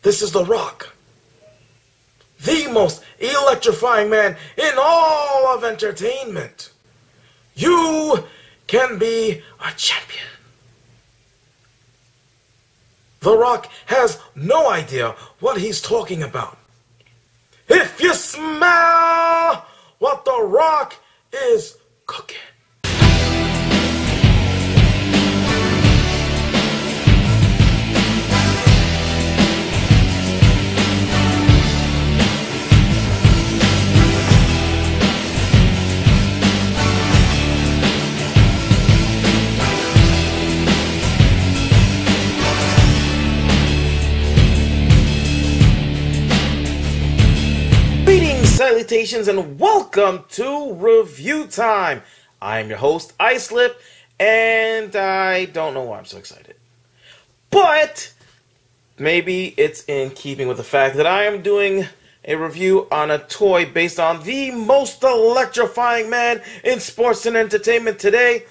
This is The Rock, the most electrifying man in all of entertainment. You can be a champion. The Rock has no idea what he's talking about. If you smell what The Rock is cooking. Salutations and welcome to Review Time. I'm your host, Icelip, and I don't know why I'm so excited. But maybe it's in keeping with the fact that I am doing a review on a toy based on the most electrifying man in sports and entertainment today.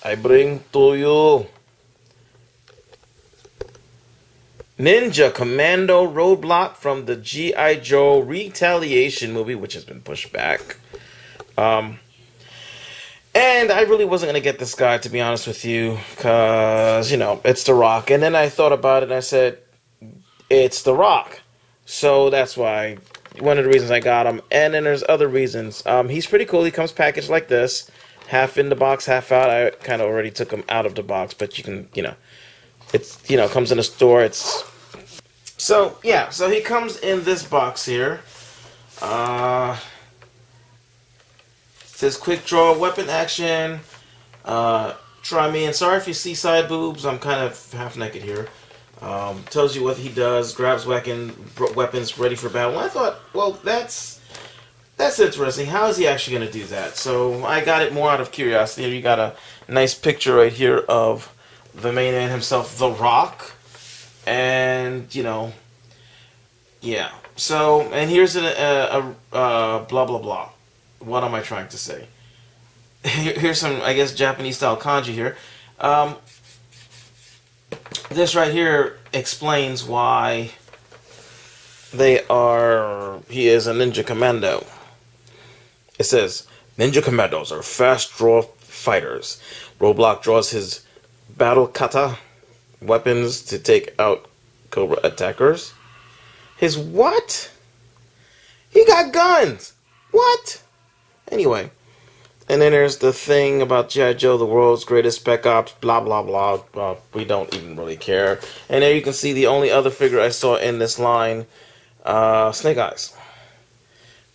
I bring to you Ninja Commando Roadblock from the G.I. Joe Retaliation movie, which has been pushed back. And I really wasn't going to get this guy, to be honest with you, because, you know, it's The Rock. And then I thought about it and I said, it's The Rock. So that's why, one of the reasons I got him. And then there's other reasons. He's pretty cool. He comes packaged like this. Half in the box, half out. I kind of already took him out of the box, but you can, you know. It's, you know, comes in a store. It's so yeah. So he comes in this box here. It says quick draw weapon action. Try me. And sorry if you see side boobs. I'm kind of half naked here. Tells you what he does. Grabs weapons ready for battle. And I thought, well, that's interesting. How is he actually going to do that? So I got it more out of curiosity. You got a nice picture right here of the main man himself, The Rock, and, you know, yeah. So, and here's a blah, blah, blah. What am I trying to say? Here's some, I guess, Japanese-style kanji here. This right here explains why he is a Ninja Commando. It says, Ninja Commandos are fast-draw fighters. Roadblock draws his battle kata weapons to take out Cobra attackers. His what? He got guns. What? Anyway, and then there's the thing about G.I. Joe, the world's greatest spec ops, blah blah blah. We don't even really care. And there you can see the only other figure I saw in this line, Snake Eyes,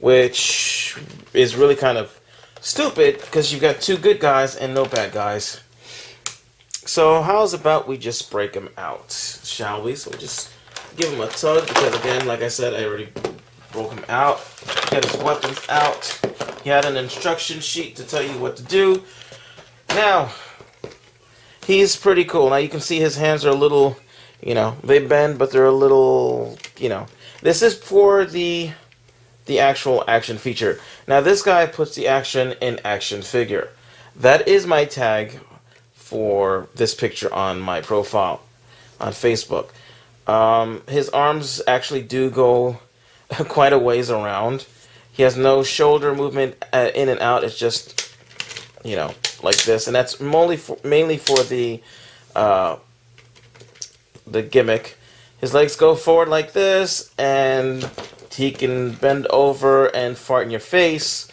which is really kind of stupid because you've got two good guys and no bad guys. So how's about we just break him out, shall we? So we'll just give him a tug, because again, like I said, I already broke him out. Get his weapons out. He had an instruction sheet to tell you what to do. Now, he's pretty cool. Now you can see his hands are a little, you know, they bend, but they're a little, you know. This is for the actual action feature. Now this guy puts the action in action figure. That is my tag for this picture on my profile on Facebook. His arms actually do go quite a ways around. He has no shoulder movement in and out. It's just, you know, like this, and that's mainly for the gimmick. His legs go forward like this, and he can bend over and fart in your face.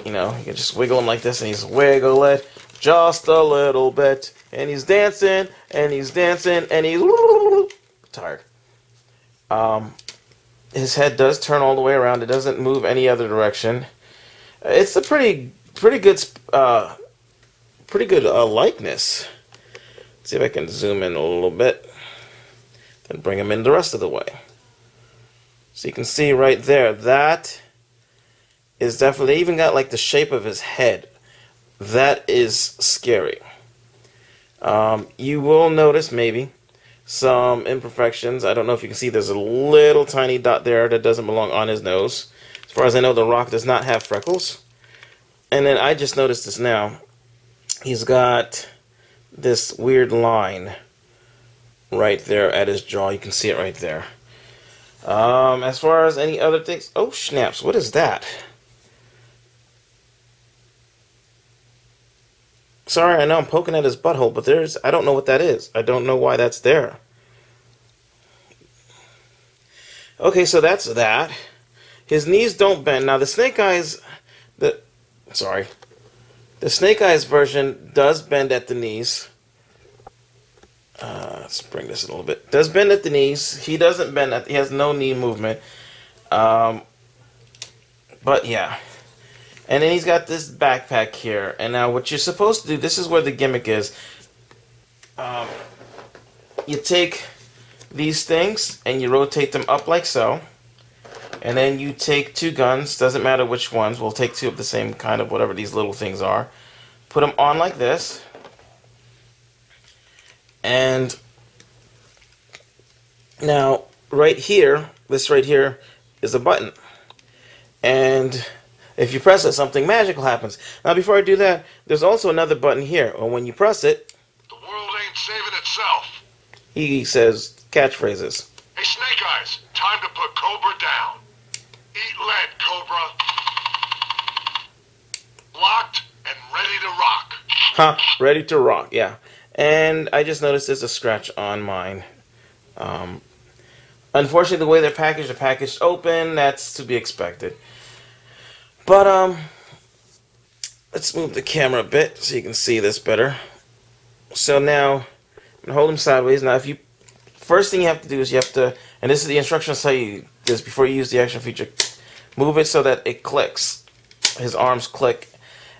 You know, you can just wiggle him like this, and he's wiggle it just a little bit, and he's dancing, and he's dancing, and he's tired. His head does turn all the way around. It doesn't move any other direction. It's a pretty good likeness. Let's see if I can zoom in a little bit, then bring him in the rest of the way. So you can see right there, that is definitely, even got like the shape of his head. That is scary. You will notice maybe some imperfections. I don't know if you can see, there's a little tiny dot there that doesn't belong on his nose. As far as I know, The Rock does not have freckles. And then I just noticed this now. He's got this weird line right there at his jaw. You can see it right there. As far as any other things, oh snaps, what is that? Sorry, I know I'm poking at his butthole, but I don't know what that is. I don't know why that's there. Okay, so that's that. His knees don't bend. Now the Snake Eyes, the Snake Eyes version does bend at the knees. Let's bring this a little bit. Does bend at the knees. He doesn't bend he has no knee movement. But yeah. And then he's got this backpack here. And now what you're supposed to do, this is where the gimmick is. You take these things and you rotate them up like so. And then you take two guns, doesn't matter which ones. We'll take two of the same kind of whatever these little things are. Put them on like this. And now right here, this right here is a button. And if you press it, something magical happens. Now, before I do that, there's also another button here. And when you press it, the world ain't saving itself. He says catchphrases. Hey, Snake Eyes, time to put Cobra down. Eat lead, Cobra. Locked and ready to rock. Huh, ready to rock, yeah. And I just noticed there's a scratch on mine. Unfortunately, the way they're packaged open. That's to be expected. But, let's move the camera a bit so you can see this better. So now, I'm going to hold him sideways. Now, first thing you have to do is you have to, and this is the instructions tell you this before you use the action feature, move it so that it clicks. His arms click,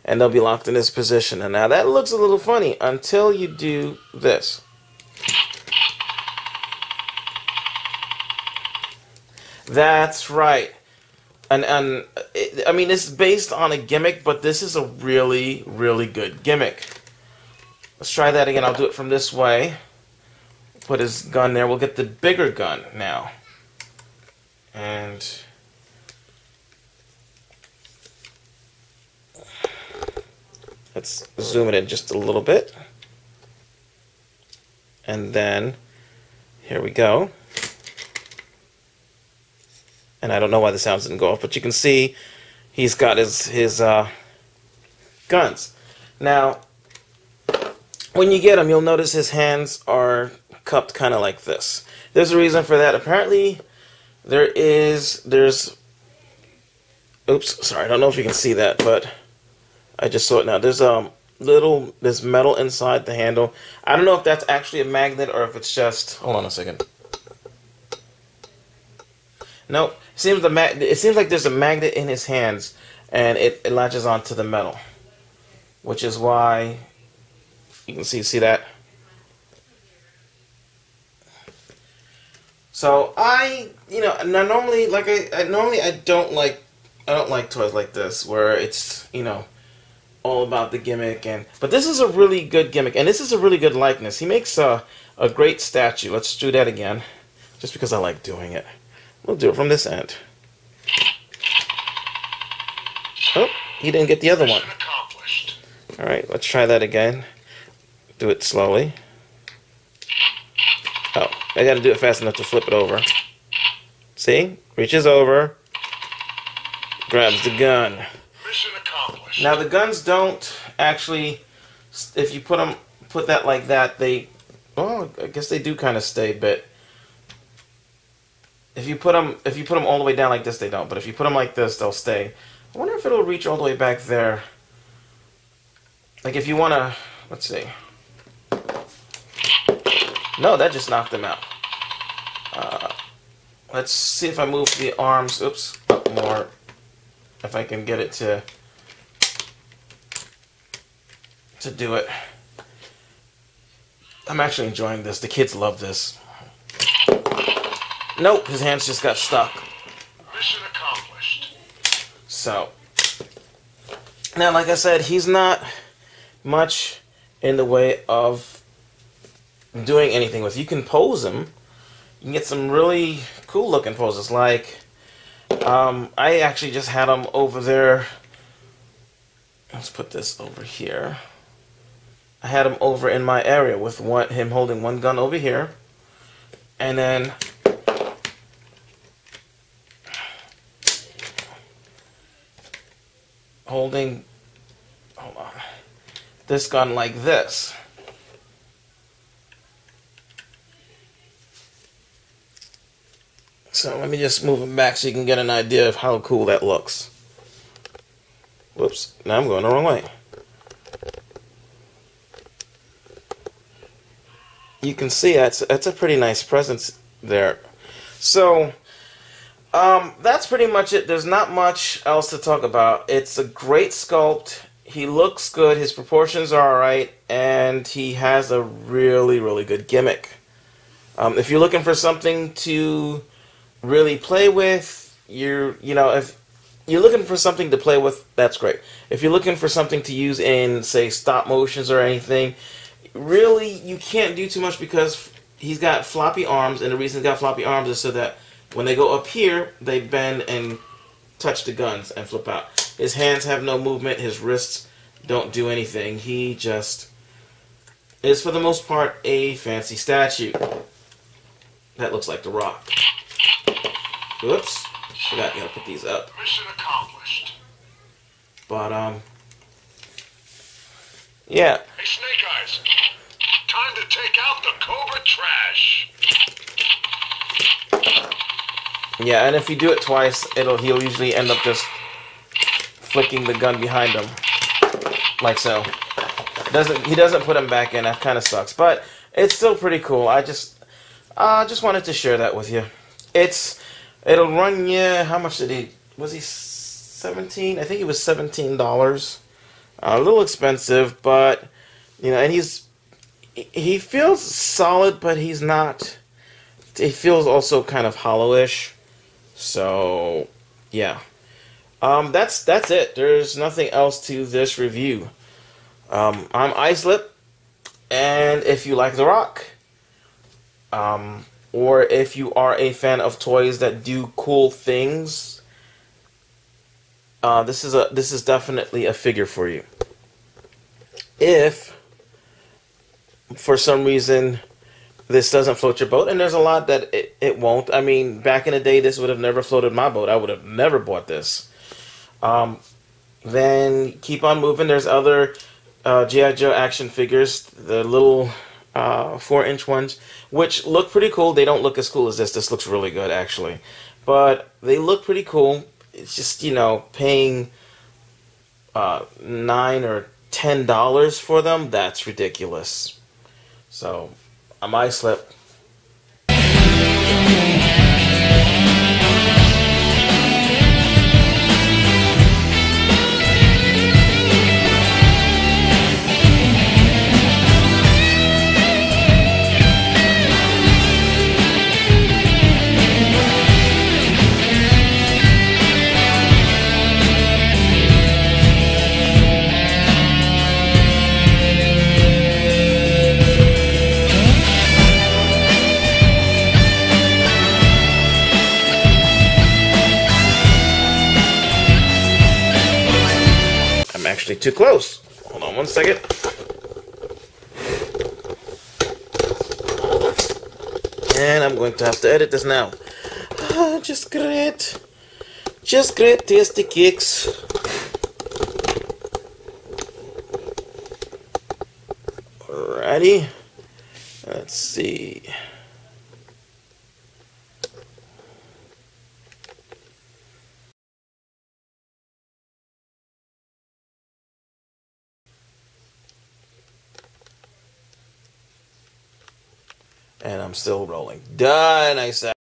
and they'll be locked in this position. And now that looks a little funny until you do this. That's right. And I mean, it's based on a gimmick, but this is a really, really good gimmick. Let's try that again. I'll do it from this way. Put his gun there. We'll get the bigger gun now. And let's zoom it in just a little bit. And then, here we go. And I don't know why the sounds didn't go off, but you can see he's got his guns. Now, when you get him, you'll notice his hands are cupped kind of like this. There's a reason for that. Apparently, there's, oops, sorry, I don't know if you can see that, but I just saw it now. There's there's metal inside the handle. I don't know if that's actually a magnet or if it's just, hold on a second. Nope. It seems like there's a magnet in his hands, and it latches onto the metal, which is why you can see that. So normally I don't like toys like this where it's all about the gimmick, but this is a really good gimmick, and this is a really good likeness. He makes a great statue. Let's do that again, just because I like doing it. We'll do it from this end. Oh, he didn't get the other one. Alright, let's try that again. Do it slowly. Oh, I gotta do it fast enough to flip it over. See? Reaches over. Grabs the gun. Mission accomplished. Now the guns don't actually, if you put that like that, I guess they do kind of stay, but if you put them all the way down like this, they don't. But if you put them like this, they'll stay. I wonder if it'll reach all the way back there. Like if you want to, let's see. No, that just knocked them out. Let's see if I move the arms, oops, up more. If I can get it to do it. I'm actually enjoying this. The kids love this. Nope, his hands just got stuck. Mission accomplished. So, now like I said, he's not much in the way of doing anything with. You can pose him. You can get some really cool looking poses. Like, I actually just had him over there. Let's put this over here. I had him over in my area with him holding one gun over here. And then holding, hold on, this gun like this. So let me just move it back so you can get an idea of how cool that looks. Whoops, now I'm going the wrong way. You can see that's a pretty nice presence there. So, that's pretty much it. There's not much else to talk about. It's a great sculpt. He looks good. His proportions are alright. And he has a really, really good gimmick. If you're looking for something to really play with, if you're looking for something to play with, that's great. If you're looking for something to use in, say, stop motions or anything, really, you can't do too much because he's got floppy arms, and the reason he's got floppy arms is so that when they go up here, they bend and touch the guns and flip out. His hands have no movement, his wrists don't do anything. He just is, for the most part, a fancy statue. That looks like The Rock. Whoops. Forgot, you gotta put these up. Mission accomplished. But, yeah. Hey, Snake Eyes. Time to take out the Cobra trash. Yeah, and if you do it twice, he'll usually end up just flicking the gun behind him. Like so. He doesn't put him back in, that kind of sucks. But it's still pretty cool. I just wanted to share that with you. It'll run you, how much was he 17? I think he was $17. A little expensive, but, and he feels solid, but he's not, he feels also kind of hollowish. So, yeah. That's it. There's nothing else to this review. I'm Islip, and if you like The Rock, or if you are a fan of toys that do cool things, this is definitely a figure for you. If for some reason this doesn't float your boat, and there's a lot that it won't. I mean, back in the day, this would have never floated my boat. I would have never bought this. Then keep on moving. There's other G.I. Joe action figures, the little 4-inch ones, which look pretty cool. They don't look as cool as this. This looks really good, actually. But they look pretty cool. It's just, paying $9 or $10 for them, that's ridiculous. So, I'm Islip. Actually too close. Hold on one second. And I'm going to have to edit this now. Just great. Just great tasty cakes. Alrighty. Let's see. And I'm still rolling. Done, I said.